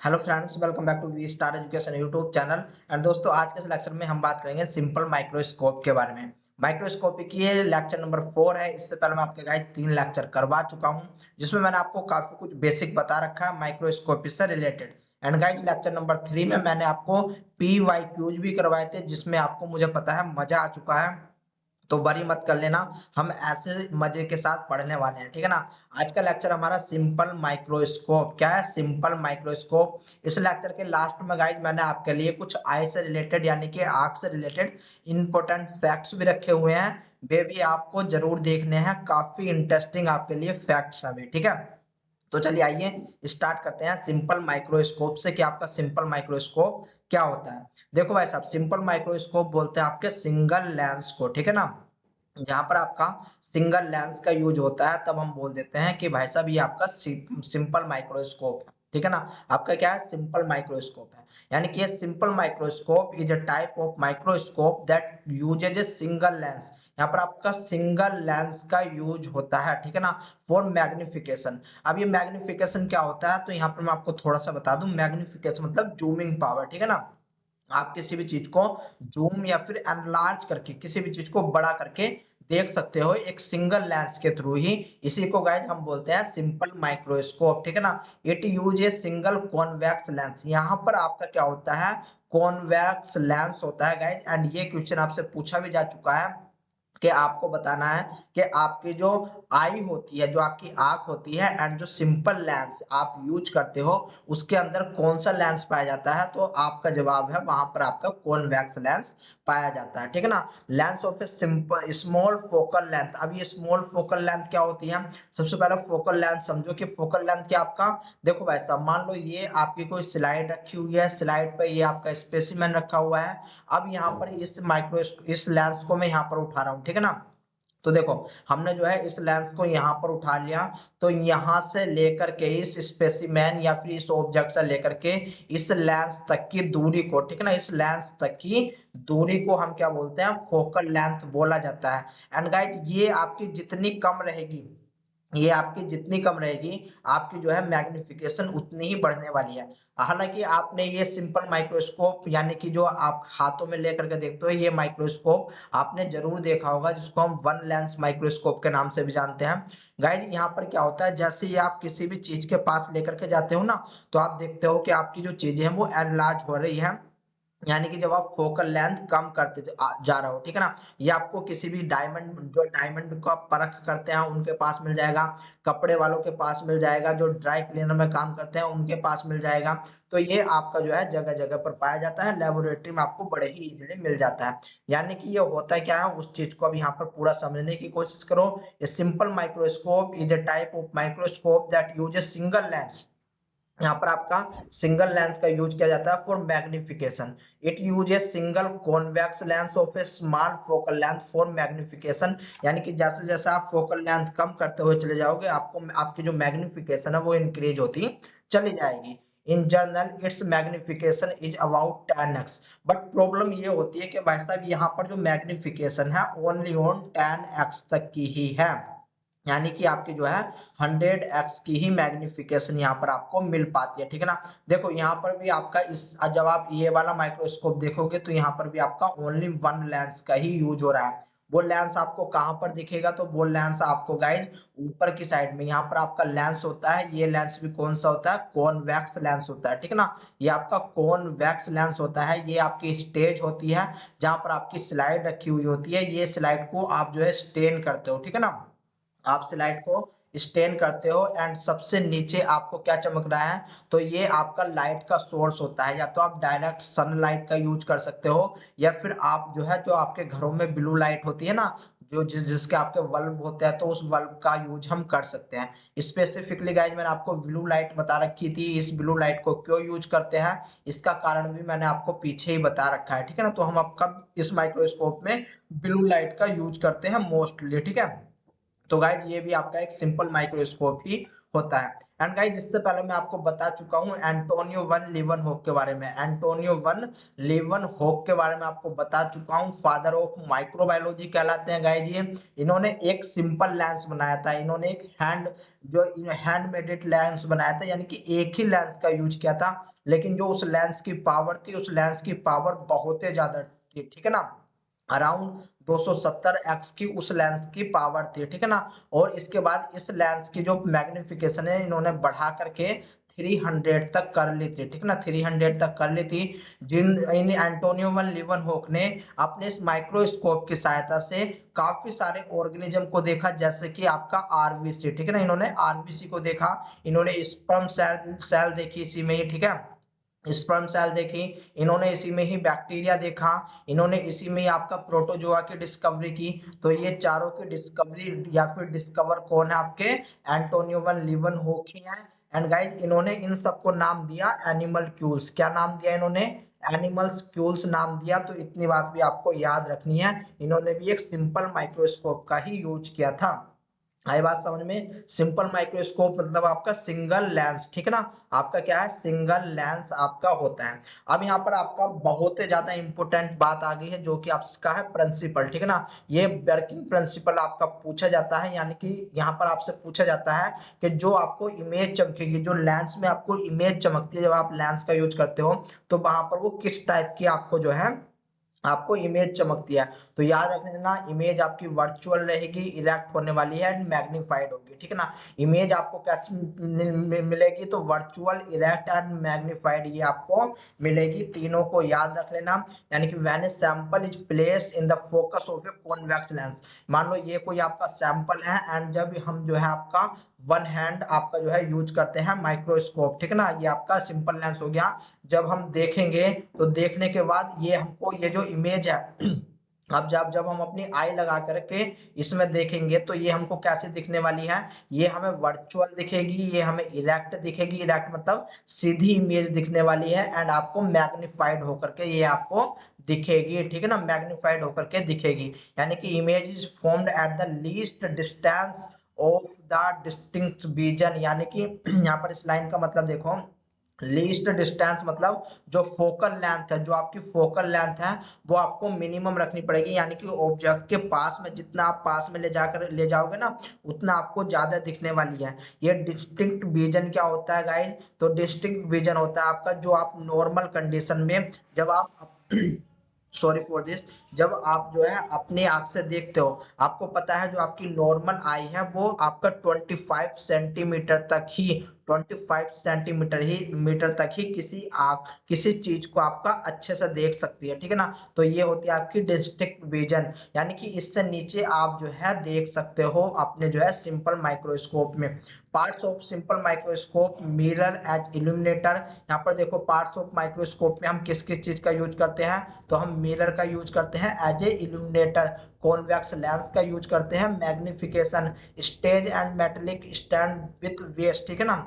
Hello friends, welcome back to V Star Education YouTube channel. And दोस्तों, आज के इस लेक्चर में हम बात करेंगे सिंपल माइक्रोस्कोप के बारे में। माइक्रोस्कोपी की ये लेक्चर नंबर 4 है। इससे पहले मैं आपके गाइस 3 लेक्चर करवा चुका हूं, जिसमें मैंने आपको काफी कुछ बेसिक बता रखा है माइक्रोस्कोपी से related. And guys, lecture number 3 में मैंने आपको पीवाईक्यूज भी करवाए थे, जिसमें आपको मुझे पता है मजा आ चुका है। तो वरी मत कर लेना, हम ऐसे मजे के साथ पढ़ने वाले हैं, ठीक है ना। आज का लेक्चर हमारा सिंपल माइक्रोस्कोप क्या है, सिंपल माइक्रोस्कोप। इस लेक्चर के लास्ट में गाइस मैंने आपके लिए कुछ आई से रिलेटेड यानी कि आंख से रिलेटेड इंपॉर्टेंट फैक्ट्स भी रखे हुए हैं। वे भी आपको जरूर देखने हैं, काफी इंटरेस्टिंग आपके लिए फैक्ट्स हैं वे, ठीक है। तो चलिए आइए स्टार्ट करते हैं सिंपल माइक्रोस्कोप से कि आपका सिंपल माइक्रोस्कोप क्या होता है। देखो भाई साहब, सिंपल माइक्रोस्कोप बोलते हैं आपके सिंगल लेंस को, ठीक है ना। जहां पर आपका सिंगल लेंस का यूज होता है, तब हम बोल देते हैं कि भाई साहब ये आपका सिंपल माइक्रोस्कोप है, ठीक है ना। आपका क्या है, सिंपल माइक्रोस्कोप है। यानी कि ये simple microscope is a type of microscope that usage a single lens. यहाँ पर आपका सिंगल लेंस का यूज होता है, ठीक है ना, फॉर मैग्निफिकेशन। अब ये मैग्निफिकेशन क्या होता है, तो यहाँ पर मैं आपको थोड़ा सा बता दूं। मैग्निफिकेशन मतलब जूमिंग पावर, ठीक है ना। आप किसी भी चीज को जूम या फिर एनलार्ज करके किसी भी चीज को बड़ा करके देख सकते हो एक सिंगल लेंस के थ्रू ही। इसी को गाइस हम बोलते हैं सिंपल माइक्रोस्कोप, ठीक है ना। It use a single convex lens. यहाँ पर आपका क्या होता है, कॉन्वेक्स लेंस होता है गाइस। एंड ये क्वेश्चन आपसे पूछा भी जा चुका है कि आपको बताना है कि आपकी जो आई होती है, जो आपकी आंख होती है, एंड जो सिंपल लेंस आप यूज करते हो, उसके अंदर कौन सा लेंस पाया जाता है। तो आपका जवाब है वहां पर आपका कॉन्वेक्स लेंस पाया जाता है, ठीक है ना। Lens of a simple small focal length. अब ये स्मॉल फोकल लेंथ क्या होती है, सबसे पहले फोकल लेंथ समझो कि फोकल लेंथ क्या आपका। देखो भाई साहब, मान लो ये आपकी कोई स्लाइड रखी हुई है, स्लाइड पे ये आपका स्पेसिमेन रखा हुआ है। अब यहाँ पर इस लेंस को मैं यहाँ पर उठा रहा हूँ, ठीक है ना। तो देखो, हमने जो है इस लेंस को यहाँ पर उठा लिया। तो यहाँ से लेकर के इस स्पेसिमेन या फिर इस ऑब्जेक्ट से लेकर के इस लेंस तक की दूरी को, ठीक है ना, इस लेंस तक की दूरी को हम क्या बोलते हैं, फोकल लेंथ बोला जाता है। एंड गाइज, ये आपकी जितनी कम रहेगी, ये आपकी जितनी कम रहेगी, आपकी जो है मैग्निफिकेशन उतनी ही बढ़ने वाली है। हालांकि आपने ये सिंपल माइक्रोस्कोप यानी कि जो आप हाथों में लेकर के देखते हो, ये माइक्रोस्कोप आपने जरूर देखा होगा, जिसको हम वन लेंस माइक्रोस्कोप के नाम से भी जानते हैं। गाइज, यहाँ पर क्या होता है, जैसे ही आप किसी भी चीज के पास लेकर के जाते हो ना, तो आप देखते हो कि आपकी जो चीजें हैं वो एनलार्ज हो रही है। यानी कि जब आप फोकल लेंथ कम करते जा रहे हो, ठीक है ना। ये आपको किसी भी डायमंड, जो डायमंड का परख करते हैं उनके पास मिल जाएगा, कपड़े वालों के पास मिल जाएगा, जो ड्राई क्लीनर में काम करते हैं उनके पास मिल जाएगा। तो ये आपका जो है जगह जगह पर पाया जाता है, लेबोरेटरी में आपको बड़े ही इजीली मिल जाता है। यानी कि ये होता क्या है, उस चीज को अब यहाँ पर पूरा समझने की कोशिश करो। ये simple microscope is a type of microscope that uses single lens. यहाँ पर आपका सिंगल लेंस का यूज किया जाता है for magnification. It use a single convex lens of A small focal length for magnification. यानी कि जैसे जैसे आप फोकल लेंथ कम करते हुए चले जाओगे, आपको आपकी जो मैग्निफिकेशन है वो इंक्रीज होती चली जाएगी। In general it's magnification is about 10x। But problem ये होती है कि भाई साहब यहाँ पर जो मैग्निफिकेशन है ओनली ऑन 10x तक की ही है। यानी कि आपकी जो है 100x की ही मैग्निफिकेशन यहाँ पर आपको मिल पाती है, ठीक है ना। देखो यहाँ पर भी आपका इस, जब आप ये वाला माइक्रोस्कोप देखोगे तो यहाँ पर भी आपका ओनली वन लेंस का ही यूज हो रहा है। वो लेंस आपको कहाँ पर दिखेगा, तो वो लेंस आपको गाइज ऊपर की साइड में यहाँ पर आपका लेंस होता है। ये लेंस भी कौन सा होता है, कॉन्वेक्स लेंस होता है, ठीक है ना। ये आपका कॉन्वेक्स लेंस होता है। ये आपकी स्टेज होती है जहां पर आपकी स्लाइड रखी हुई होती है। ये स्लाइड को आप जो है स्टेन करते हो, ठीक है ना। आप स्लाइड को स्टेन करते हो एंड सबसे नीचे आपको क्या चमक रहा है, तो ये आपका लाइट का सोर्स होता है। या तो आप डायरेक्ट सनलाइट का यूज कर सकते हो, या फिर आप जो है, जो आपके घरों में ब्लू लाइट होती है ना, जो जिसके आपके बल्ब होते हैं, तो उस बल्ब का यूज हम कर सकते हैं। स्पेसिफिकली गाइज मैंने आपको ब्लू लाइट बता रखी थी। इस ब्लू लाइट को क्यों यूज करते हैं, इसका कारण भी मैंने आपको पीछे ही बता रखा है, ठीक है ना। तो हम आपका इस माइक्रोस्कोप में ब्लू लाइट का यूज करते हैं मोस्टली, ठीक है। तो गाइज ये भी आपका एक सिंपल माइक्रोस्कोप ही होता है। एंड गाइस इससे पहले मैं आपको बता चुका हूँ एंटोनियो वन लीवनहोक के बारे में। एंटोनियो वन लीवनहोक के बारे में आपको बता चुका हूँ, फादर ऑफ माइक्रोबायोलॉजी कहलाते हैं गाइस ये। इन्होंने एक सिंपल लेंस बनाया था, इन्होंने एक हैंड मेडेड लेंस बनाया था, यानी कि एक ही लेंस का यूज किया था, लेकिन जो उस लेंस की पावर थी, उस लेंस की पावर बहुत ही ज्यादा थी, ठीक है ना, अराउंड 270x की उस लेंस की पावर थी, ठीक है ना। और इसके बाद इस लेंस की जो मैग्निफिकेशन है इन्होंने बढ़ा करके 300 तक कर ली थी, ठीक है ना, 300 तक कर ली थी। जिन इन एंटोनियो वन लीवनहोक ने अपने इस माइक्रोस्कोप की सहायता से काफी सारे ऑर्गेनिज्म को देखा, जैसे कि आपका आरबीसी, ठीक है ना, इन्होंने आरबीसी को देखा, इन्होंने स्पर्म सेल देखी इसी में ही, ठीक है, स्पर्म सेल देखी, इन्होंने इसी में ही बैक्टीरिया देखा, इन्होंने इसी में ही आपका प्रोटोजोआ की डिस्कवरी की। तो ये चारों की डिस्कवरी या फिर डिस्कवर कौन है, आपके एंटोनियो वन लीवनहोक ही है। एंड गाइस इन्होंने इन सबको नाम दिया एनिमलक्यूल्स। क्या नाम दिया इन्होंने? एनिमलक्यूल्स नाम दिया। तो इतनी बात भी आपको याद रखनी है, इन्होंने भी एक सिंपल माइक्रोस्कोप का ही यूज किया था। आई बात समझ में? सिंपल माइक्रोस्कोप मतलब आपका सिंगल लेंस, ठीक है ना, आपका क्या है, सिंगल लेंस आपका होता है। अब यहाँ पर आपका बहुत ही ज्यादा इंपॉर्टेंट बात आ गई है, जो कि आपका है प्रिंसिपल, ठीक है ना। ये वर्किंग प्रिंसिपल आपका पूछा जाता है, यानी कि यहाँ पर आपसे पूछा जाता है कि जो आपको इमेज चमकेगी, जो लेंस में आपको इमेज चमकती है, जब आप लेंस का यूज करते हो तो वहां पर वो किस टाइप की आपको जो है आपको इमेज चमकती है। तो याद रख लेना, इमेज आपकी वर्चुअल रहेगी, इरेक्ट होने वाली है एंड मैग्नीफाइड होगी, ठीक है ना। इमेज आपको कैसे मिलेगी? तो वर्चुअल, इरेक्ट एंड मैग्नीफाइड ये आपको मिलेगी, तीनों को याद रख लेना। यानी कि when a sample is placed in the focus of a convex lens, मान लो ये कोई आपका सैंपल है एंड जब हम जो है आपका वन हैंड आपका जो है यूज करते हैं माइक्रोस्कोप, ठीक है ना, ये आपका सिंपल लेंस हो गया। जब हम देखेंगे तो देखने के बाद ये हमको ये जो इमेज है अब जब जब हम अपनी आई लगा करके इसमें देखेंगे तो ये हमको कैसे दिखने वाली है? ये हमें वर्चुअल दिखेगी, ये हमें इरेक्ट दिखेगी, इरेक्ट मतलब सीधी इमेज दिखने वाली है, एंड आपको मैग्नीफाइड होकर के ये आपको दिखेगी, ठीक है ना, मैग्नीफाइड होकर के दिखेगी। यानी कि image is formed at the least distance of the distinct vision. यानी कि यहाँ पर इस लाइन का मतलब देखो, लीस्ट डिस्टेंस मतलब जो फोकल लेंथ है, जो आपकी फोकल लेंथ है वो आपको मिनिमम रखनी पड़ेगी। यानी कि ऑब्जेक्ट के पास में जितना आप पास में ले जाओगे ना, उतना आपको ज्यादा दिखने वाली है। ये डिस्टिंक्ट विजन क्या होता है गाइस? तो डिस्टिंक्ट विजन होता है आपका जो आप नॉर्मल कंडीशन में जब आप सॉरी फॉर दिस, जब आप जो है अपनी आंख से देखते हो, आपको पता है जो आपकी नॉर्मल आई है वो आपका 25 सेंटीमीटर तक ही, 25 सेंटीमीटर ही मीटर तक ही किसी आंख किसी चीज को आपका अच्छे से देख सकती है, ठीक है ना। तो ये होती है आपकी डिस्ट्रिक्ट विजन, यानी कि इससे नीचे आप जो है देख सकते हो अपने जो है सिंपल माइक्रोस्कोप में। Parts of simple microscope, mirror as illuminator. यहाँ पर देखो पार्ट्स ऑफ माइक्रोस्कोप में हम किस किस चीज का यूज करते हैं? तो हम मिरर का यूज करते हैं as a illuminator, convex lens का यूज करते हैं, magnification, stage and metallic stand with west, ठीक है ना।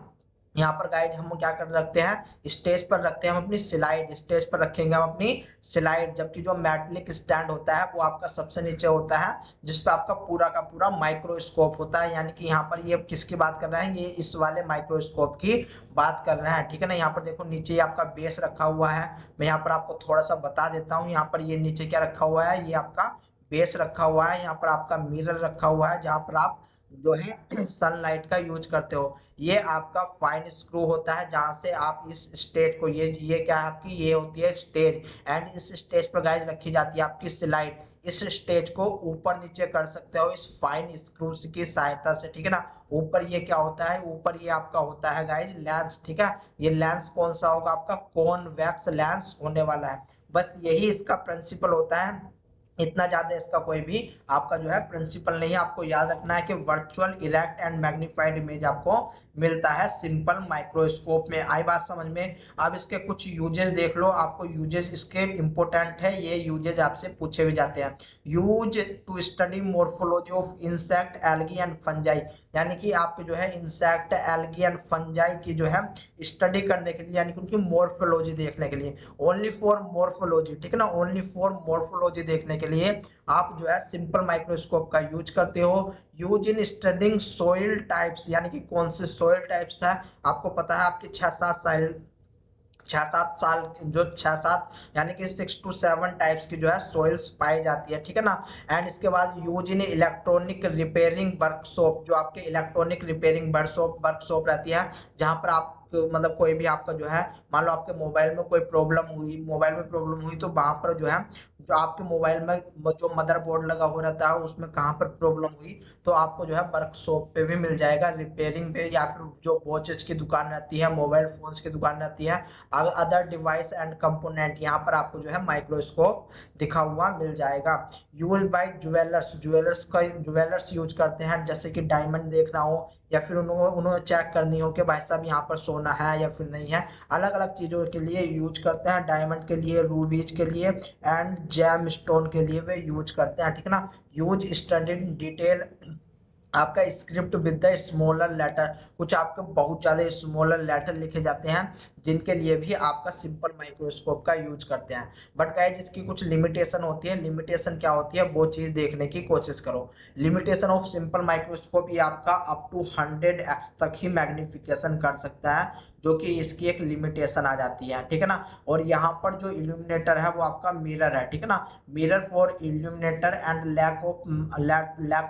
यहाँ पर गाइड हम क्या कर रखते हैं? स्टेज पर रखते हैं हम अपनी स्लाइड, स्टेज पर रखेंगे हम अपनी स्लाइड, जबकि जो मेटेलिक स्टैंड होता है वो आपका सबसे नीचे होता है, जिसपे आपका पूरा का पूरा माइक्रोस्कोप होता है। यानी कि यहाँ पर ये किसकी बात कर रहे हैं? ये इस वाले माइक्रोस्कोप की बात कर रहे हैं, ठीक है ना। यहाँ पर देखो नीचे आपका बेस रखा हुआ है, मैं यहाँ पर आपको थोड़ा सा बता देता हूँ। यहाँ पर ये नीचे क्या रखा हुआ है? ये आपका बेस रखा हुआ है, यहाँ पर आपका मिरर रखा हुआ है जहाँ पर आप जो है सनलाइट का यूज करते हो। ये आपका फाइन स्क्रू होता है जहां से आप इस स्टेज को, ये क्या है आपकी, ये होती है स्टेज, एंड इस स्टेज पर गाइस रखी जाती है आपकी स्लाइड। इस स्टेज को ऊपर नीचे कर सकते हो इस फाइन स्क्रू की सहायता से, ठीक है ना। ऊपर ये क्या होता है? ऊपर ये आपका होता है गाइस लेंस, ठीक है। ये लेंस कौन सा होगा? आपका कॉन्वेक्स लेंस होने वाला है। बस यही इसका प्रिंसिपल होता है, इतना ज्यादा इसका कोई भी आपका जो है प्रिंसिपल नहीं है। आपको याद रखना है कि virtual, erect and magnified image आपको मिलता है सिंपल माइक्रोस्कोप में। आई बात समझ में? अब इसके कुछ यूजेस देख लो, आपको यूजेस इसके इंपॉर्टेंट है, ये यूजेस आपसे पूछे भी जाते हैं। Use to study morphology of insect, algae and fungi. यानी कि आपके जो है इंसेक्ट, एल्गी एंड फंजाई की जो है स्टडी करने के लिए, यानी कि उनकी मोर्फोलॉजी देखने के लिए, ओनली फॉर मोर्फोलॉजी, ठीक है ना, ओनली फॉर मोर्फोलॉजी देखने के लिए आप जो है सिंपल माइक्रोस्कोप का यूज करते हो। Use in studying soil types, यानी कि कौन से सोइल टाइप्स है आपको पता है, आपके 6-7 साल जो 6-7 यानी कि 6 to 7 टाइप्स की जो है सोइल्स पाई जाती है, ठीक है ना। एंड इसके बाद use in electronic repairing workshop, जो आपके इलेक्ट्रॉनिक रिपेयरिंग वर्कशॉप रहती है, जहां पर आप मतलब कोई भी आपका जो है, मान लो आपके मोबाइल में कोई प्रॉब्लम हुई तो वहां पर जो है, जो आपके मोबाइल में जो मदरबोर्ड लगा हुआ रहता है उसमें कहाँ पर प्रॉब्लम हुई तो आपको जो है वर्कशॉप पे भी मिल जाएगा, रिपेयरिंग पे, या फिर जो वॉचेज की दुकान रहती है, मोबाइल फोन्स की दुकान रहती है, अदर डिवाइस एंड कंपोनेंट, यहाँ पर आपको जो है माइक्रोस्कोप दिखा हुआ मिल जाएगा। यूज बाय ज्वेलर्स यूज करते हैं, जैसे कि डायमंड देखना हो या फिर उन्होंने चेक करनी हो कि भाई साहब यहाँ पर सोना है या फिर नहीं है, अलग अलग चीजों के लिए यूज करते हैं। डायमंड के लिए, रूबीज के लिए एंड जेम स्टोन के लिए वे यूज करते हैं, ठीक है ना। यूज स्टडी इन डिटेल, आपका script with the smaller letter, कुछ आपके बहुत ज्यादा स्मॉलर लेटर लिखे जाते हैं जिनके लिए भी आपका सिंपल माइक्रोस्कोप का यूज करते हैं। बट गाइस इसकी कुछ लिमिटेशन होती है। लिमिटेशन क्या होती है वो चीज देखने की कोशिश करो। लिमिटेशन ऑफ सिंपल माइक्रोस्कोप, ये आपका अप टू 100x तक ही मैग्निफिकेशन कर सकता है, जो कि इसकी एक लिमिटेशन आ जाती है, ठीक है ना। और यहाँ पर जो इल्यूमिनेटर है वो आपका मिरर है, ठीक है ना। Mirror for illuminator and lack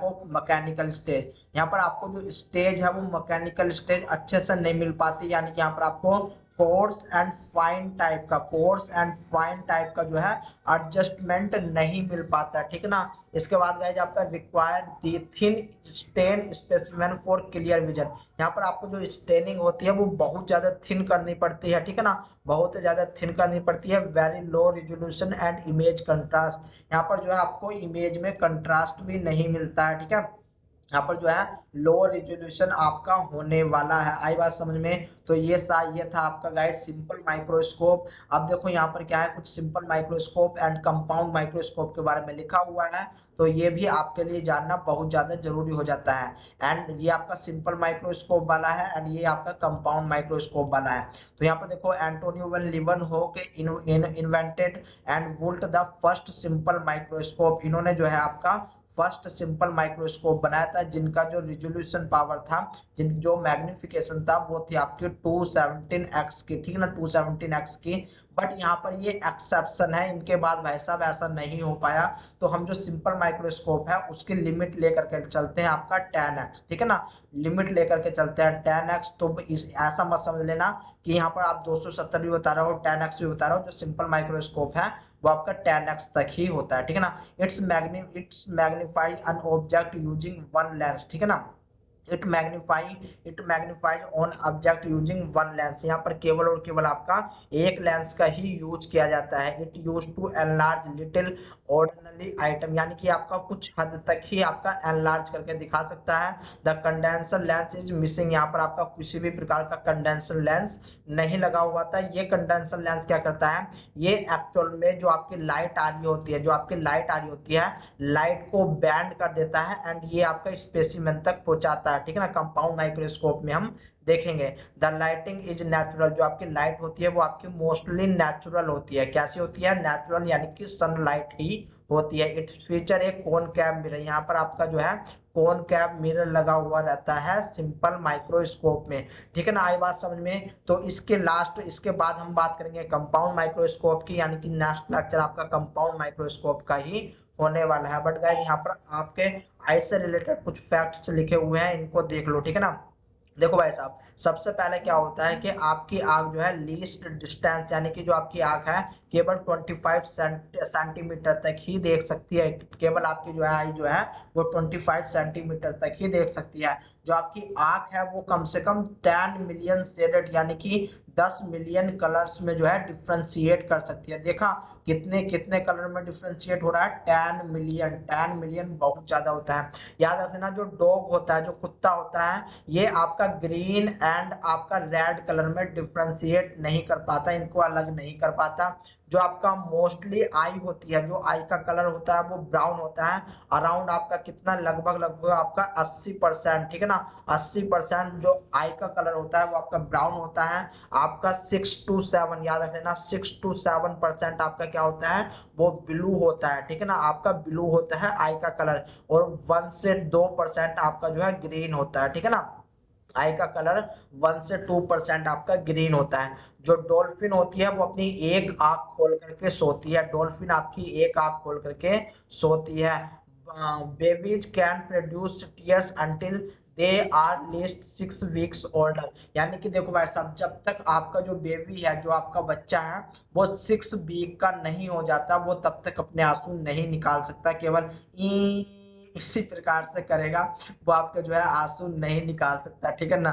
of mechanical stage, यहाँ पर आपको जो स्टेज है वो मैकेनिकल स्टेज अच्छे से नहीं मिल पाती, यानी कि यहाँ पर आपको कोर्स एंड फाइन टाइप का जो है एडजस्टमेंट नहीं मिल पाता, ठीक है ना। इसके बाद गाइस आपका required the thin stain specimen for clear vision, यहाँ पर आपको जो स्टेनिंग होती है वो बहुत ज्यादा थिन करनी पड़ती है, ठीक है ना, बहुत ज्यादा थिन करनी पड़ती है। Very low resolution and image contrast, यहाँ पर जो है आपको इमेज में कंट्रास्ट भी नहीं मिलता है, ठीक है। यहाँ पर जो है लो रिजोल्यूशन आपका होने वाला है। आई बात समझ में? तो ये था आपका गाइस सिंपल माइक्रोस्कोप। अब देखो यहाँ पर क्या है, कुछ simple microscope and compound microscope के बारे में लिखा हुआ है, तो ये भी आपके लिए जानना बहुत ज्यादा जरूरी हो जाता है। एंड ये आपका सिंपल माइक्रोस्कोप वाला है एंड ये आपका कंपाउंड माइक्रोस्कोप वाला है। तो यहाँ पर देखो एंटोनियो वैन लीeuwenhoek invented and built the first simple microscope, इन्होंने जो है आपका फर्स्ट सिंपल माइक्रोस्कोप बनाया था, जिनका जो रिजोल्यूशन पावर था, जो मैग्निफिकेशन था वो थी आपकी 217x की, ठीक है ना, 217x की। बट यहाँ पर ये एक्सेप्शन है, इनके बाद भाई साहब ऐसा नहीं हो पाया, तो हम जो सिंपल माइक्रोस्कोप है उसकी लिमिट लेकर के चलते हैं आपका 10x, ठीक है ना, लिमिट लेकर के चलते हैं 10x। तो इस ऐसा मत समझ लेना कि यहाँ पर आप 270 भी बता रहे हो, 10x भी बता रहे हो, जो सिंपल माइक्रोस्कोप है वो आपका 10x तक ही होता है, ठीक है ना। It's magnify an object using one lens, ठीक है ना। It magnified on object using one lens, यहाँ पर केवल और केवल आपका एक लेंस का ही यूज किया जाता है। It use to enlarge little ordinary item, यानी कि आपका कुछ हद तक ही आपका एनलार्ज करके दिखा सकता है। The condenser lens is missing, यहाँ पर आपका किसी भी प्रकार का कंडेंसर लेंस नहीं लगा हुआ था। ये कंडेंसर लेंस क्या करता है, ये एक्चुअल में जो आपकी लाइट आ रही होती है, लाइट को बैंड कर देता है एंड ये आपका स्पेसिमेन तक पहुंचाता है, ठीक है ना। कंपाउंड माइक्रोस्कोप में हम देखेंगे द लाइटिंग इज नेचुरल, जो आपकी लाइट होती है वो आपकी मोस्टली नेचुरल होती है। कैसी होती है? नेचुरल, यानी कि सनलाइट ही होती है। इट फीचर एक कॉनकेव मिरर, यहाँ पर आपका जो है कॉनकेव मिरर लगा हुआ रहता है सिंपल माइक्रोस्कोप में, ठीक है ना। आई बात समझ में? तो इसके बाद हम बात करेंगे कंपाउंड माइक्रोस्कोप की, यानी कि नेक्स्ट लेक्चर आपका कंपाउंड माइक्रोस्कोप का ही होने वाला है। बट गाइस यहाँ पर आपके आई से रिलेटेड कुछ फैक्ट्स लिखे हुए हैं, इनको देख लो, ठीक है ना। देखो भाई साहब, सबसे पहले क्या होता है कि आपकी आंख जो है लीस्ट डिस्टेंस, यानी कि जो आपकी आंख है केवल 25 सेंटीमीटर तक ही देख सकती है। केवल आपकी जो है आई जो है वो 25 सेंटीमीटर तक ही देख सकती है। जो आपकी आंख है वो कम से कम 10 मिलियन शेडेड, यानी कि 10 मिलियन कलर्स में जो है डिफ्रेंशिएट कर सकती है। देखा कितने कितने कलर में डिफ्रेंशिएट हो रहा है? 10 मिलियन बहुत ज्यादा होता है। याद रखना, जो डॉग होता है, जो कुत्ता होता है, ये आपका ग्रीन एंड आपका रेड कलर में डिफ्रेंशिएट नहीं कर पाता, इनको अलग नहीं कर पाता। जो आपका मोस्टली आई होती है, जो आई का कलर होता है वो ब्राउन होता है। अराउंड आपका कितना, लगभग लगभग आपका 80%, ठीक है ना, 80% जो आई का कलर होता है वो आपका ब्राउन होता है। आपका 6 to 7, याद रख लेना, 6 to 7% आपका क्या होता है, वो ब्लू होता है, ठीक है ना, आपका ब्लू होता है आई का कलर। और 1 से 2% आपका जो है ग्रीन होता है, ठीक है ना। आई का कलर 1 से 2% आपका ग्रीन होता है। जो डॉल्फिन होती है वो अपनी एक आंख खोल करके सोती है, डॉल्फिन आपकी एक आंख खोल करके सोती है। Babies can produce tears until they are least 6 weeks older. यानी कि देखो भाई साहब, जब तक आपका जो बेबी है, जो आपका बच्चा है, वो 6 वीक का नहीं हो जाता, वो तब तक अपने आंसू नहीं निकाल सकता। केवल ई इसी प्रकार से करेगा, वो आपके जो है आंसू नहीं निकाल सकता, ठीक है ना।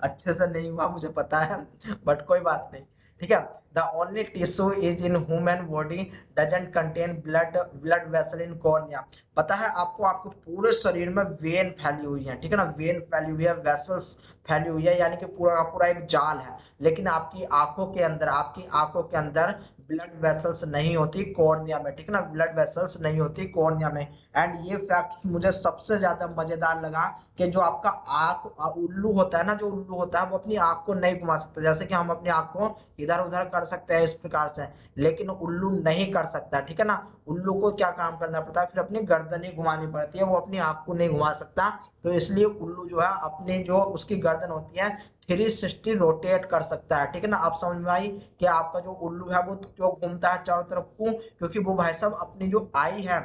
अच्छे से नहीं हुआ मुझे पता है, बट कोई बात नहीं, ठीक है। The only tissue is in human body doesn't contain blood vessel in cornea. पता है आपको, आपके पूरे शरीर में वेन फैली हुई है, ठीक है ना, वेन फैली हुई है, वेसल्स फैली हुई है, यानी कि पूरा का पूरा एक जाल है। लेकिन आपकी आंखों के अंदर, आपकी आंखों के अंदर ब्लड वेसल्स नहीं होती कॉर्निया में, ठीक है ना, ब्लड वेसल्स नहीं होती कॉर्निया में। एंड ये फैक्ट मुझे सबसे ज्यादा मजेदार लगा कि जो आपका आंख उल्लू होता है ना, जो उल्लू होता है वो अपनी आंख को नहीं घुमा सकता। जैसे कि हम अपनी आंख को इधर उधर कर सकते हैं इस प्रकार से, लेकिन उल्लू नहीं कर सकता, ठीक है ना। उल्लू को क्या काम करना पड़ता है, फिर अपनी गर्दन ही घुमानी पड़ती है, वो अपनी आंख को नहीं घुमा सकता। तो इसलिए उल्लू जो है अपनी जो उसकी गर्दन होती है 360 रोटेट कर सकता है, ठीक है ना। आप समझ में आई कि आपका जो उल्लू है वो जो घूमता है चारों तरफ को, क्योंकि वो भाई साहब अपनी जो आई है,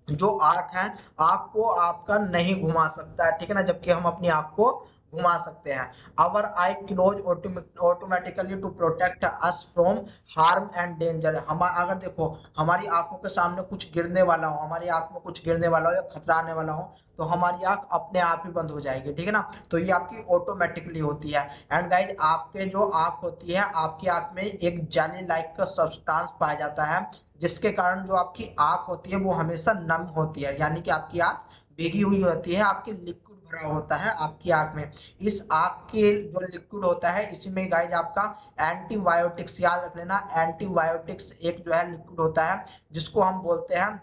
जो आंख है, आंख को आपका नहीं घुमा सकता है, ठीक है ना, जबकि हम अपनी आंख को घुमा सकते हैं। Our eye close automatically to protect us from harm and danger. हम अगर देखो हमारी आंखों के सामने कुछ गिरने वाला हो, हमारी आंख में कुछ गिरने वाला हो या खतरा आने वाला हो, तो हमारी आंख अपने आप ही बंद हो जाएगी, ठीक है ना। तो ये आपकी ऑटोमेटिकली होती है। एंड गाइज, आपके जो आंख होती है, आपकी आंख में एक जेली लाइक का सब्सटेंस पाया जाता है, जिसके कारण जो आपकी आंख होती है वो हमेशा नम होती है, यानी कि आपकी आंख भीगी हुई होती है, आपकी लिक्विड भरा होता है आपकी आंख में। इस आंख के जो लिक्विड होता है, इसमें गाइज आपका एंटीबायोटिक्स, याद रख लेना, एंटीबायोटिक्स एक जो है लिक्विड होता है, जिसको हम बोलते हैं,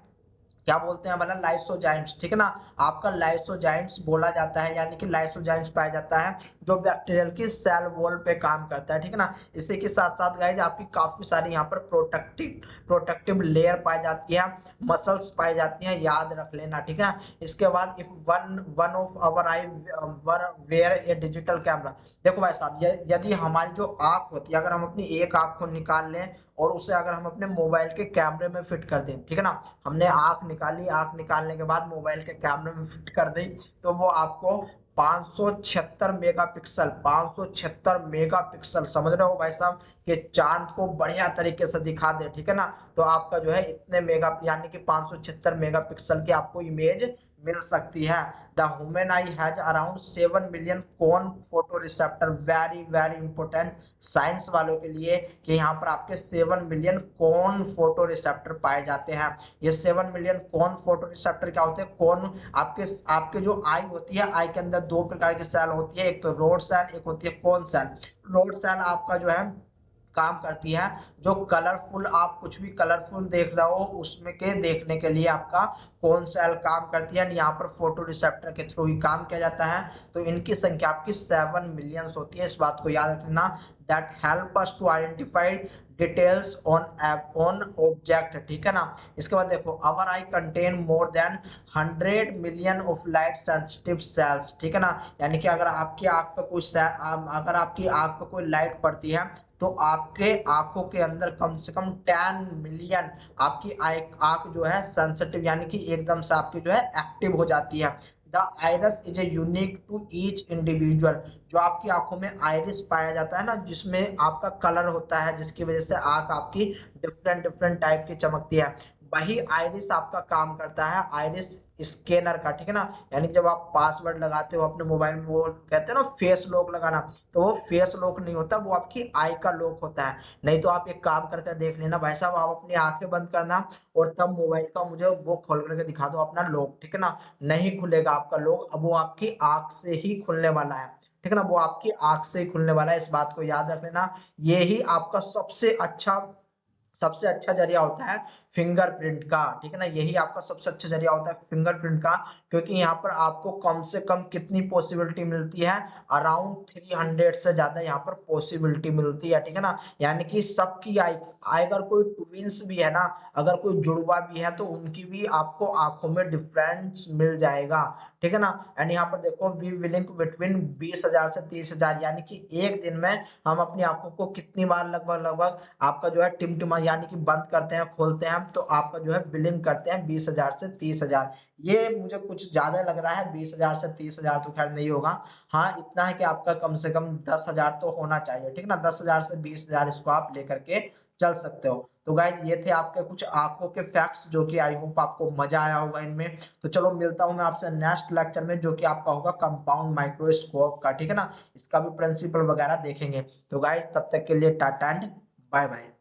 क्या बोलते हैं भला, लाइसोजाइम्स, ठीक है ना। आपका लाइसोजाइम्स बोला जाता है, यानी कि लाइसोजाइम्स पाया जाता है जो बैक्टीरियल की सेल वॉल पे काम करता है, ठीक है ना। इसी के साथ साथ गाइज आपकी काफी सारी यहाँ पर प्रोटेक्टिव लेयर पाई जाती है, मसल्स पाई जाती हैं, याद रख लेना, ठीक है। इसके बाद if one one of our eye were a digital camera. देखो भाई साहब, यदि हमारी जो आंख होती है, अगर हम अपनी एक आंख को निकाल लें और उसे अगर हम अपने मोबाइल के कैमरे में फिट कर दें, ठीक है ना, हमने आंख निकाली, आंख निकालने के बाद मोबाइल के कैमरे में फिट कर दी, तो वो आपको 576 मेगापिक्सल, 576 मेगापिक्सल, समझ रहे हो भाई साहब, कि चांद को बढ़िया तरीके से दिखा दे, ठीक है ना। तो आपका जो है इतने मेगा, यानी कि 576 मेगापिक्सल की आपको इमेज मिल सकती है। The human I has around 7 million cone photo receptor. Very very important science वालों के लिए, कि यहाँ पर आपके 7 मिलियन कोन फोटो रिसेप्टर पाए जाते हैं। ये 7 मिलियन कोन फोटो रिसेप्टर क्या होते हैं, कोन आपके आपके जो आई होती है, आई के अंदर दो प्रकार की सेल होती है, एक तो रोड सेल, एक होती है कोन सेल। रोड सेल आपका जो है काम करती है, जो कलरफुल, आप कुछ भी कलरफुल देख रहे हो उसमें के देखने के लिए आपका कौन सेल काम करती है, यहाँ पर फोटो रिसेप्टर के थ्रू ही काम किया जाता है। तो इनकी संख्या आपकी 7 मिलियंस होती है, इस बात को याद रखना। That help us to identify details on object, ठीक है ना। इसके बाद देखो, our eye contain more than 100 million of light sensitive cells, ठीक है ना। यानी कि अगर आपकी आंख पे कोई अगर आपकी आंख पे कोई लाइट पड़ती है, तो आपके आंखों के अंदर कम से कम 10 मिलियन आपकी आंख जो है सेंसिटिव, यानी कि एकदम से आपकी जो है एक्टिव हो जाती है। The iris is a unique to each individual. जो आपकी आंखों में आइरिस पाया जाता है ना, जिसमें आपका कलर होता है, जिसकी वजह से आंख आपकी डिफरेंट डिफरेंट टाइप की चमकती है, वही आइरिस आपका काम करता है आइरिस स्कैनर का, ठीक है ना। यानी जब आप पासवर्ड लगाते हो अपने मोबाइल में, वो कहते हैं ना फेस लॉक लगाना, तो वो फेस लॉक नहीं होता, वो आपकी आई का लॉक होता है। नहीं तो आप एक काम करके देख लेना भाई साहब, आप अपनी आंखें बंद करना और तब मोबाइल का मुझे वो खोल करके दिखा दो अपना लॉक, ठीक है ना। नहीं खुलेगा आपका लॉक, अब वो आपकी आंख से ही खुलने वाला है, ठीक है ना, वो आपकी आंख से ही खुलने वाला है, इस बात को याद रख लेना। ये ही आपका सबसे अच्छा सबसे अच्छा जरिया होता है फिंगरप्रिंट का, ठीक है ना। यही आपका सबसे अच्छा जरिया होता है फिंगरप्रिंट का, क्योंकि यहाँ पर आपको कम से कम कितनी पॉसिबिलिटी मिलती है, अराउंड 300 से ज्यादा यहाँ पर पॉसिबिलिटी मिलती है, ठीक है ना। यानी कि सबकी आई, अगर कोई ट्विंस भी है ना, अगर कोई जुड़वा भी है तो उनकी भी आपको आंखों में डिफरेंस मिल जाएगा, ठीक है ना। एंड यहाँ पर देखो वी विलिंक बिटवीन 20,000 से 30,000, यानी कि एक दिन में हम अपनी आंखों को कितनी बार लगभग लगभग आपका जो है टिमटिमा यानी कि बंद करते हैं खोलते हैं, तो आपका जो है बिलिंग करते हैं 20,000 से 30,000। ये मुझे कुछ ज्यादा लग रहा है, 20,000 से 30,000 तो खैर नहीं होगा। हाँ इतना है कि आपका कम से कम 10,000 तो होना चाहिए, ठीक है ना। 10,000 से 20,000 इसको आप लेकर के चल सकते हो। तो गाइज ये थे आपके कुछ आंखों के फैक्ट्स, जो कि आई होप आपको मजा आया होगा इनमें। तो चलो मिलता हूं मैं आपसे नेक्स्ट लेक्चर में, जो कि आपका होगा कंपाउंड माइक्रोस्कोप का, ठीक है ना। इसका भी प्रिंसिपल वगैरह देखेंगे। तो गाइज तब तक के लिए टाटा एंड बाय बाय।